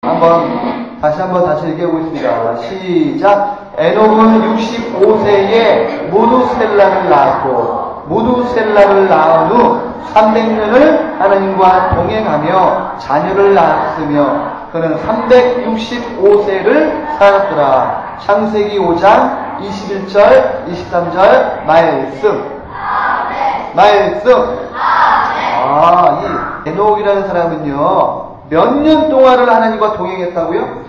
다시 얘기해보겠습니다. 시작. 에녹은 65세에 무두셀라를 낳았고, 무두셀라를 낳은 후 300년을 하나님과 동행하며 자녀를 낳았으며, 그는 365세를 살았더라. 창세기 5장 21절, 23절 말씀. 이 에녹이라는 사람은요, 몇 년 동안을 하나님과 동행했다고요?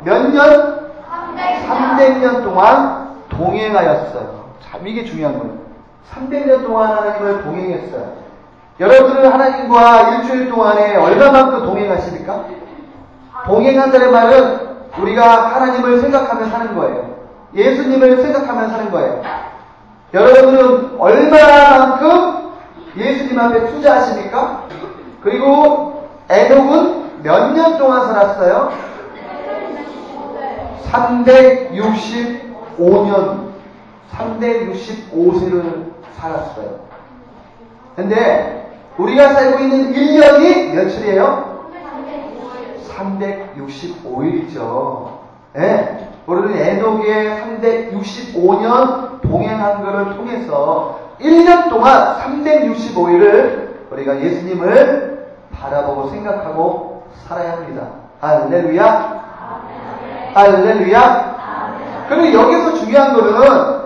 몇 년? 300년 동안 동행하였어요. 참 이게 중요한 거예요. 300년 동안 하나님을 동행했어요. 여러분들은 하나님과 일주일 동안에 얼마만큼 동행하십니까? 동행한다는 말은 우리가 하나님을 생각하며 사는 거예요. 예수님을 생각하며 사는 거예요. 여러분들은 얼마만큼 예수님 앞에 투자하십니까? 그리고 에녹은 몇 년 동안 살았어요? 365년, 365세를 살았어요. 근데 우리가 살고 있는 1년이 며칠이에요? 365일이죠. 네. 우리는 에녹의 365년 동행한 것을 통해서 1년 동안 365일을 우리가 예수님을 바라보고 생각하고 살아야 합니다. 할렐루야. 할렐루야. 그리고 여기서 중요한 거는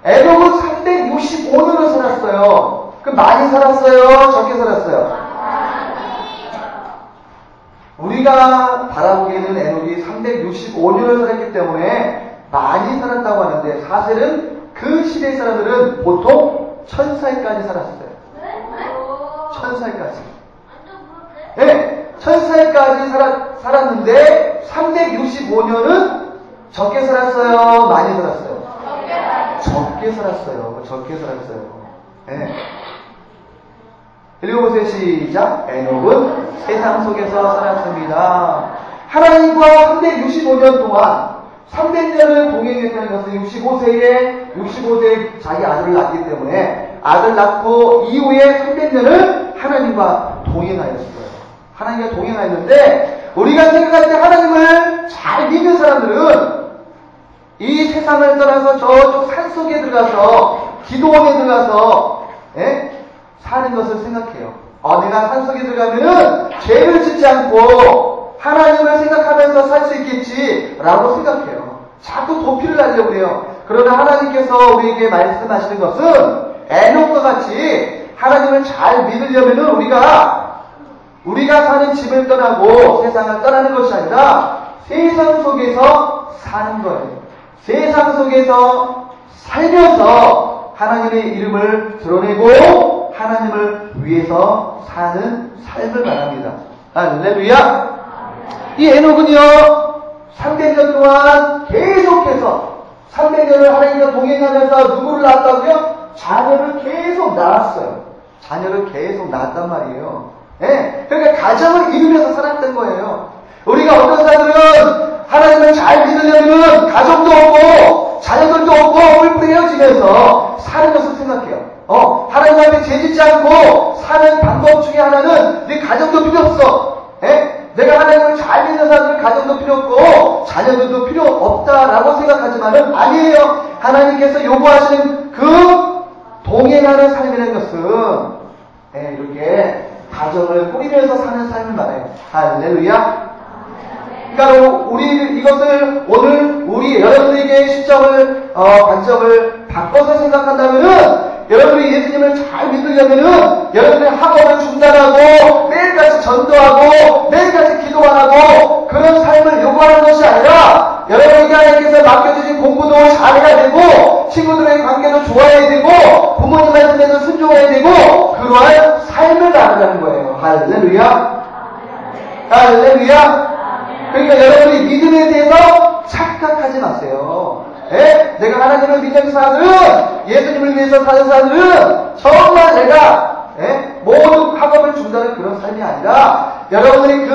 에녹은 365년을 살았어요. 그 많이 살았어요? 적게 살았어요? 우리가 바라보기에는 에녹이 365년을 살았기 때문에 많이 살았다고 하는데, 사실은 그 시대 사람들은 보통 1000살까지 살았어요. 1000살까지. 네, 1000살까지 살았는데 365년은 적게 살았어요? 많이 살았어요? 적게 살았어요. 적게 살았어요. 네. 읽어보세요. 시작. 에녹은 세상 속에서 살았습니다. 하나님과 365년 동안 300년을 동행했다는 것은 65세에 자기 아들을 낳기 때문에 아들 낳고 이후에 300년을 하나님과 동행하였어요. 하나님과 동행하였는데, 우리가 생각할 때 하나님을 잘 믿는 사람들은 이 세상을 떠나서 저쪽 산속에 들어가서 기도원에 들어가서 사는 것을 생각해요. 내가 산속에 들어가면은 죄를 짓지 않고 하나님을 생각하면서 살 수 있겠지라고 생각해요. 자꾸 도피를 하려고 해요. 그러나 하나님께서 우리에게 말씀하시는 것은 에녹과 같이 하나님을 잘 믿으려면은 우리가 사는 집을 떠나고 세상을 떠나는 것이 아니라 세상 속에서 사는 거예요. 세상 속에서 살면서 하나님의 이름을 드러내고 하나님을 위해서 사는 삶을 말합니다. 할렐루야. 이 에녹은요 300년 동안 계속해서 300년을 하나님과 동행하면서 누구를 낳았다고요? 자녀를 계속 낳았어요. 자녀를 계속 낳았단 말이에요. 네? 그러니까 가정을 이루면서 살았던 거예요. 우리가 어떤 사람들은 하나님을 잘 믿으려면 가정도 없고 자녀들도 없고 뿔뿔이 헤어지면서 사는 것을 생각해요. 하나님 앞에 죄짓지 않고 사는 방법 중에 하나는 네 가정도 필요 없어. 내가 하나님을 잘 믿는 사람들은 가정도 필요 없고 자녀들도 필요 없다라고 생각하지만은 아니에요. 하나님께서 요구하시는 그 동행하는 삶이라는 것은 이렇게 가정을 꾸리면서 사는 삶을 말해요. 할렐루야. 그러니까 이것을 오늘 우리 여러분에게 시점을 관점을 바꿔서 생각한다면은, 여러분이 예수님을 잘 믿으려면은 여러분의 학업을 중단하고 매일같이 전도하고 매일같이 기도 안 하고 그런 삶을 요구하는 것이 아니라, 여러분에게 하나님께서 맡겨주신 공부도 잘해야 되고 친구들의 관계도 좋아야 되고 부모님 말씀에도 순종해야 되고 그러한 삶을 나아가는 거예요. 할렐루야. 할렐루야. 그러니까 여러분이 믿음에 대해서 착각하지 마세요. 내가 하나님을 믿는 사람들은, 예수님을 위해서 사는 사람들은 정말 내가 모든 학업을 중단하는 그런 삶이 아니라, 여러분들이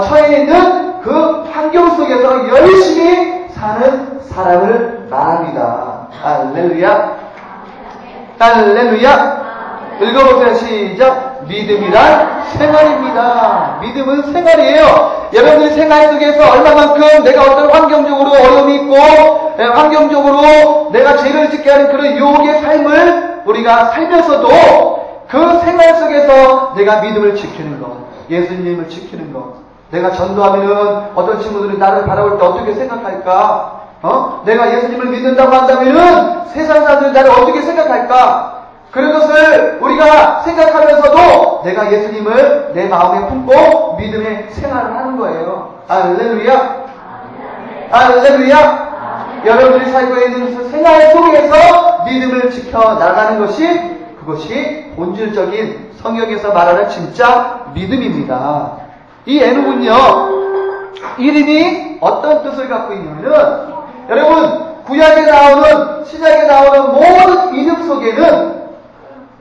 처해 있는 그 환경 속에서 열심히 사는 사람을 말합니다. 할렐루야. 할렐루야. 읽어보세요. 시작. 믿음이란 생활입니다. 믿음은 생활이에요. 여러분들 생활 속에서 얼마만큼 내가 어떤 환경적으로 어려움이 있고 환경적으로 내가 죄를 짓게 하는 그런 유혹의 삶을 우리가 살면서도 그 생활 속에서 내가 믿음을 지키는 것, 예수님을 지키는 것. 내가 전도하면은 어떤 친구들이 나를 바라볼 때 어떻게 생각할까? 내가 예수님을 믿는다고 한다면은 세상 사람들이 나를 어떻게 생각할까? 그런 것을 우리가 생각하면서도 내가 예수님을 내 마음에 품고 믿음의 생활을 하는 거예요. 할렐루야. 할렐루야. 여러분들이 살고 있는 생활 속에서 믿음을 지켜나가는 것이 그것이 본질적인 성경에서 말하는 진짜 믿음입니다. 이 에녹은요, 이름이 어떤 뜻을 갖고 있냐면은, 여러분, 구약에 나오는, 신약에 나오는 모든 이름 속에는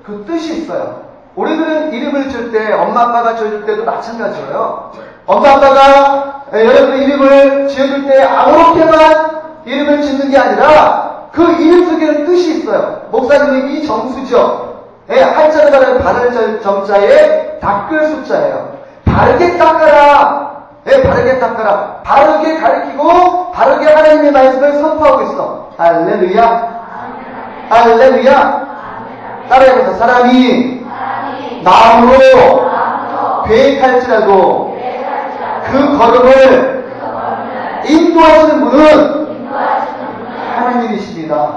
그 뜻이 있어요. 우리들은 이름을 줄 때, 엄마 아빠가 지어줄 때도 마찬가지예요. 엄마 아빠가 여러분의 이름을 지어줄 때 아무렇게만 이름을 짓는 게 아니라 그 이름 속에는 뜻이 있어요. 목사님이 이정수죠. 한자로 말하면 바를 정자에 닦을 숫자예요. 바르게 닦아라. 바르게 닦아라. 바르게 가르치고 바르게 하나님의 말씀을 선포하고 있어. 할렐루야. 할렐루야. 따라해보자. 사람이 마음으로 계획할지라도 그 걸음을 인도하시는 분은 하나님이십니다.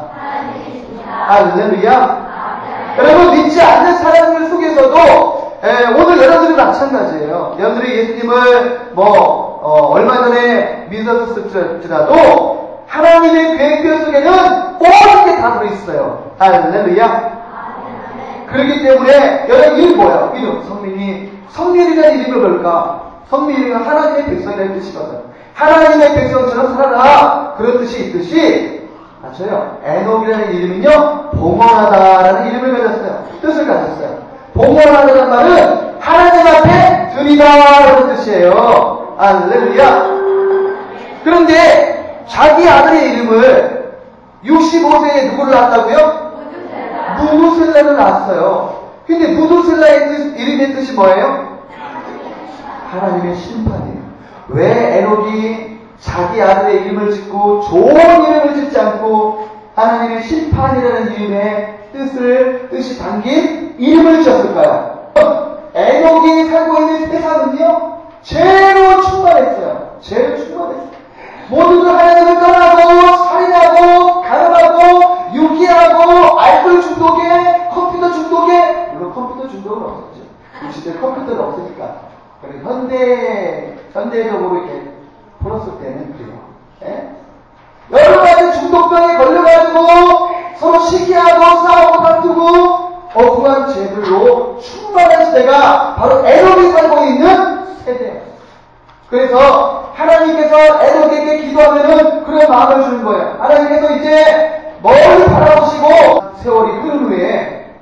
할렐루야. 여러분, 믿지 않는 사람들 속에서도 오늘 여러분들이 마찬가지예요. 여러분들이 예수님을 얼마 전에 믿었을지라도 하나님의 계획표 속에는 모든 게 다 들어있어요. 할렐루야. 그렇기 때문에 여러분 이름 뭐예요? 이름 성민이라는 이름이 뭘까? 성민이는 하나님의 백성이라는 뜻이거든. 하나님의 백성처럼 살아라. 그런 뜻이 있듯이 맞아요. 에녹이라는 이름은요, 봉헌하다라는 이름을 가졌어요. 뜻을 가졌어요. 봉헌하다는 말은 하나님 앞에 드리다라는 뜻이에요. 할렐루야. 그런데 자기 아들의 이름을 65세에 누구를 낳았다고요? 무두셀라를 낳았어요. 근데 무두셀라의 이름의 뜻이 뭐예요? 하나님의 심판이에요. 왜 에녹이 자기 아들의 이름을 짓고 좋은 이름을 짓지 않고 하나님의 심판이라는 이름의 뜻이 담긴 이름을 지었을까요? 에녹이 살고 있는 세상은요, 죄로 충만했어요. 죄로 충만했어요. 모두들 하나님을 떠나고 살인하고 가늠하고 유기하고 알코올 중독에 컴퓨터 중독에, 물론 컴퓨터 중독은 없었죠. 이 시대 컴퓨터는 없으니까. 현대적으로 이렇게 풀었을 때는 그래요. 여러 가지 중독병에 걸려가지고 서로 시기하고 싸우고 다투고 억울한 죄들로 충만한 시대가 바로 에녹이 살고 있는 세대예요. 그래서 하나님께서 에녹에게 기도하면은 그런 마음을 주는 거예요. 하나님께서 이제 멀리 바라보시고 세월이 흐른 후에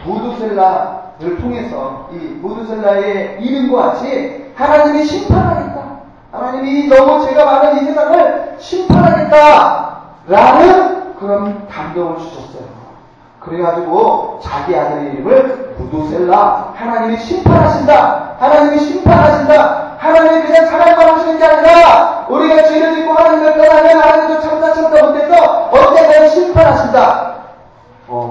무두셀라를 통해서 이 무두셀라의 이름과 같이 하나님이 심판하겠다. 하나님이 너무 죄가 많은 이 세상을 심판하겠다라는 그런 감동을 주셨어요. 그래가지고 자기 아들의 이름을 무두셀라, 하나님이 심판하신다. 하나님이 심판하신다. 하나님이 그냥 사랑만 하시는 게 아니라 우리가 죄를 짓고 하나님을 떠나면 하나님도 참다 못해서 언젠가는 심판하신다.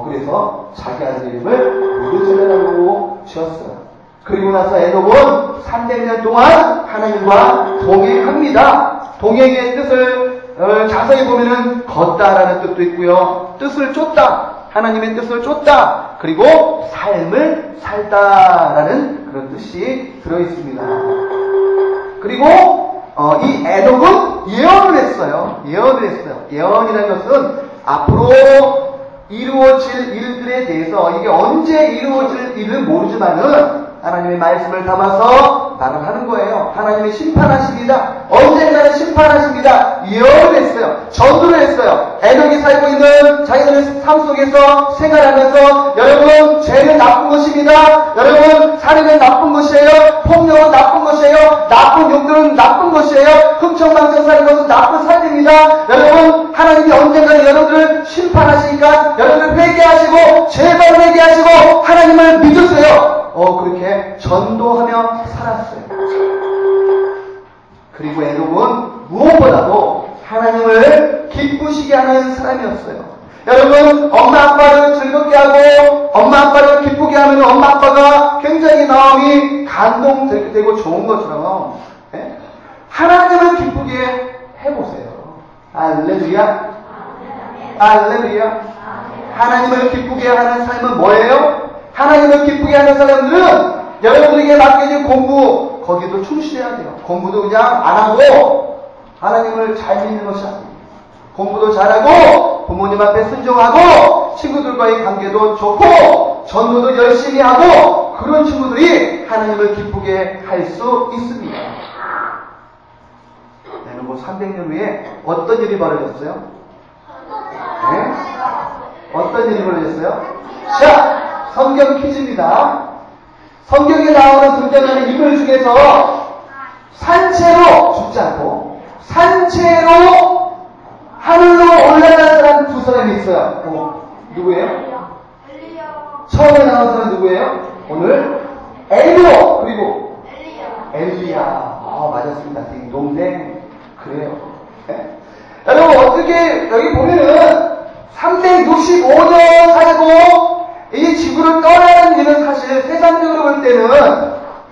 그래서 자기 아들 이름을 무두셀라라고 지었어요. 그리고 나서 에녹은 300년 동안 하나님과 동행합니다. 동행의 뜻을 자세히 보면은 걷다라는 뜻도 있고요. 뜻을 쫓다, 하나님의 뜻을 쫓다, 그리고 삶을 살다라는 그런 뜻이 들어있습니다. 그리고 이 에녹은 예언을 했어요. 예언이라는 것은 앞으로 이루어질 일들에 대해서 이게 언제 이루어질 일은 모르지만은 하나님의 말씀을 담아서 말을 하는 거예요. 하나님이 심판하십니다. 언젠가는 심판하십니다. 예언을 했어요. 전도를 했어요. 에녹이 살고 있는 자기들의 삶 속에서 생활하면서 여러분, 죄는 나쁜 것입니다. 여러분, 살인은 나쁜 것이에요. 폭력은 나쁜 것이에요. 나쁜 욕들은 나쁜 것이에요. 흥청망청 사는 것은 나쁜 삶입니다. 여러분, 하나님이 언젠가는 여러분들을 심판하시니까 여러분을 회개하시고 제발 회개하시고 하나님을 믿으세요. 그렇게 전도하며 살았어요. 그리고 에녹은 무엇보다도 하나님을 기쁘시게 하는 사람이었어요. 여러분, 엄마 아빠를 즐겁게 하고 엄마 아빠를 기쁘게 하면 엄마 아빠가 굉장히 마음이 감동되고 좋은 것처럼 하나님을 기쁘게 해보세요. 할렐루야. 할렐루야. 하나님을 기쁘게 하는 삶은 뭐예요? 하나님을 기쁘게 하는 사람들은 여러분에게 맡겨진 공부 거기도 충실해야 돼요. 공부도 그냥 안 하고 하나님을 잘 믿는 것이 아니에요. 공부도 잘하고 부모님 앞에 순종하고 친구들과의 관계도 좋고 전도도 열심히 하고 그런 친구들이 하나님을 기쁘게 할 수 있습니다. 에녹은 300년 후에 어떤 일이 벌어졌어요? 네? 어떤 일이 벌어졌어요? 자, 성경 퀴즈입니다. 성경에 나오는 등장하는 인물 중에서 산채로 죽지 않고 산채로 하늘로 올라간 사람 두 사람이 있어요. 누구예요? 처음에 나온 사람 누구예요? 오늘 엘리야 그리고 엘리야. 맞았습니다. 동생. 그래요. 네? 여러분 어떻게 여기 보면은 365년 살고 이 지구를 떠나는 일은 사실 세상적으로 볼 때는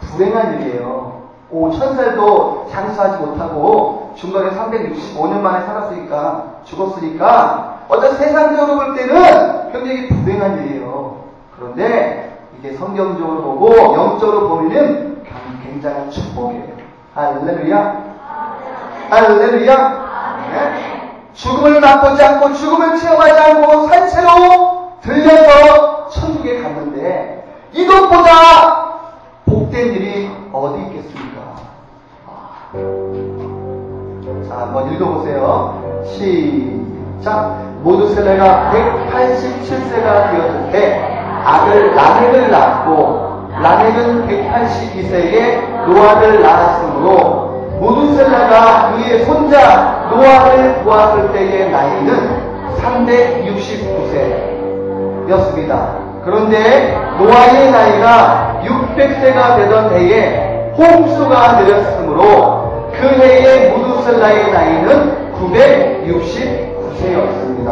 불행한 일이에요. 5000살도 장수하지 못하고 중간에 365년 만에 살았으니까 죽었으니까 어떤 세상적으로 볼 때는 굉장히 불행한 일이에요. 그런데 이게 성경적으로 보고 영적으로 보면은 굉장한 축복이에요. 할렐루야. 할렐루야. 네? 죽음을 맛보지 않고 죽음을 체험하지 않고 산채로 들려서 천국에 갔는데 이것보다 복된 일이 어디 있겠습니까? 자, 한번 읽어보세요. 시작. 모두셀레가 187세가 되었을 때 아들 라멕을 낳았고 라멕은 182세에 노아를 낳았으므로 모두셀라가 그의 손자 노아를 보았을 때의 나이는 369세였습니다. 그런데 노아의 나이가 600세가 되던 해에 홍수가 내렸으므로 그 해의 모두셀라의 나이는 969세였습니다.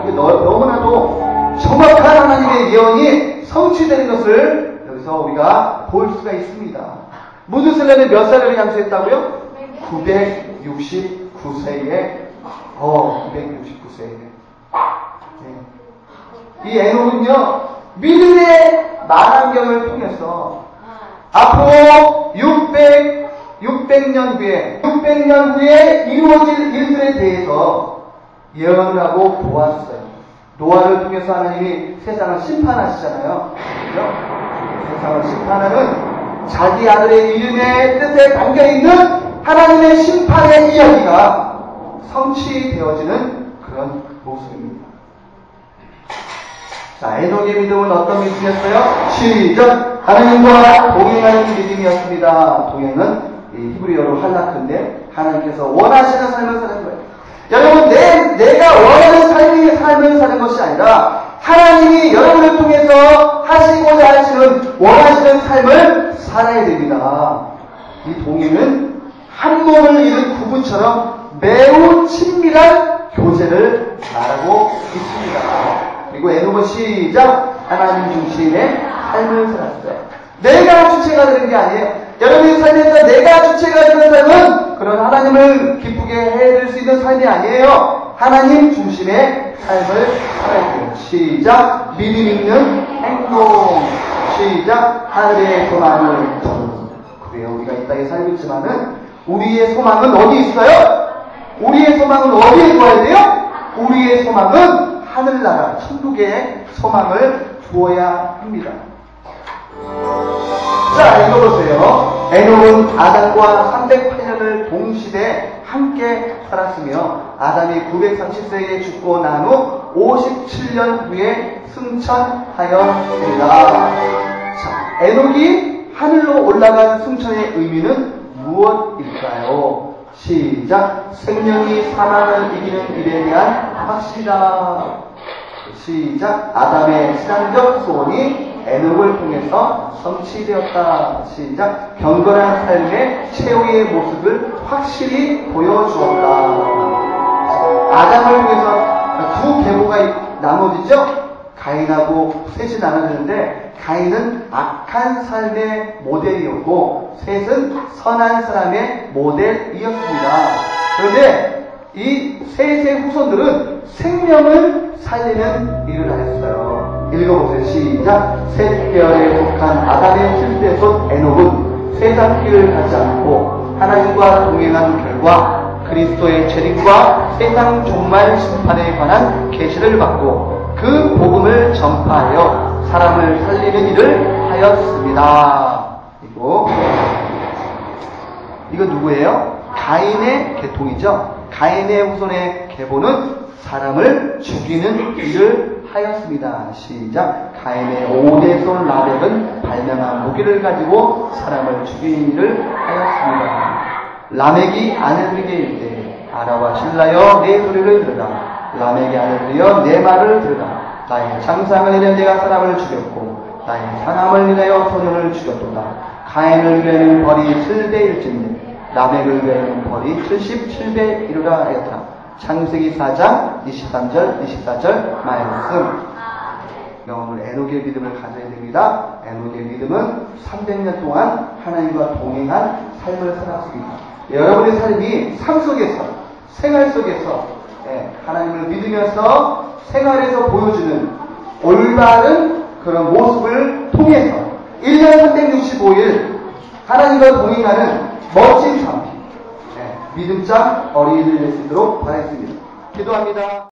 이게 너무나도 정확한 하나님의 예언이 성취되는 것을 여기서 우리가 볼 수가 있습니다. 모두셀라는 몇 살을 향수했다고요? 969세에 969세에 이 에녹은요 믿음의 만환경을 통해서 앞으로 600년 후에 이루어질 일들에 대해서 예언을 하고 보았어요. 노아를 통해서 하나님이 세상을 심판하시잖아요. 그렇죠? 세상을 심판하는 자기 아들의 이름의 뜻에 담겨있는 하나님의 심판의 이야기가 성취되어지는 그런 모습입니다. 자, 에녹의 믿음은 어떤 믿음이었어요? 시작! 하나님과 동행하는 믿음이었습니다. 동행은 히브리어로 할라크인데 하나님께서 원하시는 삶을 사는 거예요. 여러분, 내가 원하는 삶을 사는 것이 아니라 하나님이 여러분을 통해서 하시고자 하시는 원하시는 삶을 살아야 됩니다. 이 동행은 한 몸을 이룬 부부처럼 매우 친밀한 교제를 말하고 있습니다. 그리고 에녹은 시작! 하나님 중심의 삶을 살았어요. 내가 주체가 되는 게 아니에요. 여러분의 삶에서 내가 주체가 되는 삶은 그런 하나님을 기쁘게 해드릴 수 있는 삶이 아니에요. 하나님 중심의 삶을 살아야 돼요. 시작! 믿음 있는 행동. 시작! 하늘의 소망을 저는. 그래요. 우리가 이 땅에 살고 있지만은 우리의 소망은 어디 있어요? 우리의 소망은 어디에 두어야 돼요? 우리의 소망은 하늘나라, 천국의 소망을 두어야 합니다. 자, 읽어보세요. 에녹은 아담과 308년을 동시대 함께 살았으며 아담이 930세에 죽고 난 후 57년 후에 승천하였습니다. 자, 에녹이 하늘로 올라간 승천의 의미는 무엇일까요? 시작! 생명이 사망을 이기는 일에 대한 확신이다. 시작. 아담의 신앙적 소원이 에녹을 통해서 성취되었다. 시작. 경건한 삶의 최후의 모습을 확실히 보여주었다. 아담을 통해서 두 계보가 나눠지죠. 가인하고 셋이 나눠지는데 가인은 악한 삶의 모델이었고 셋은 선한 사람의 모델이었습니다. 그런데 이 셋의 후손들은 생명을 살리는 일을 하였어요. 읽어보세요. 시작. 셋 계열에 속한 아담의 7대손 에녹은 세상 길을 가지 않고 하나님과 동행한 결과 그리스도의 재림과 세상 종말 심판에 관한 계시를 받고 그 복음을 전파하여 사람을 살리는 일을 하였습니다. 그리고 이건 누구예요? 가인의 계통이죠. 가인의 후손의 계보는 사람을 죽이는 일을 하였습니다. 시작. 가인의 5대손 라멕은 발명한 무기를 가지고 사람을 죽이는 일을 하였습니다. 라멕이 아내에게 이르되 아라와 신라여 내 소리를 들으라. 라멕이 아내들이여 내 말을 들으라. 나의 장상을 인하여 내가 사람을 죽였고 나의 상함을 인하여 소년을 죽였도다. 가인을 위하여는 벌이 7배일진데 라멕을 위하여는 벌이 77배이루라 하였다. 창세기 4장 23절 24절 말씀. 오늘 에녹의 믿음을 가져야 됩니다. 에녹의 믿음은 300년 동안 하나님과 동행한 삶을 살았습니다. 여러분의 삶이 삶 속에서 생활 속에서 하나님을 믿으면서 생활에서 보여주는 올바른 그런 모습을 통해서 1년 365일 하나님과 동행하는 멋진 삶, 믿음장 어린이들 될 수 있도록 바라겠습니다. 기도합니다.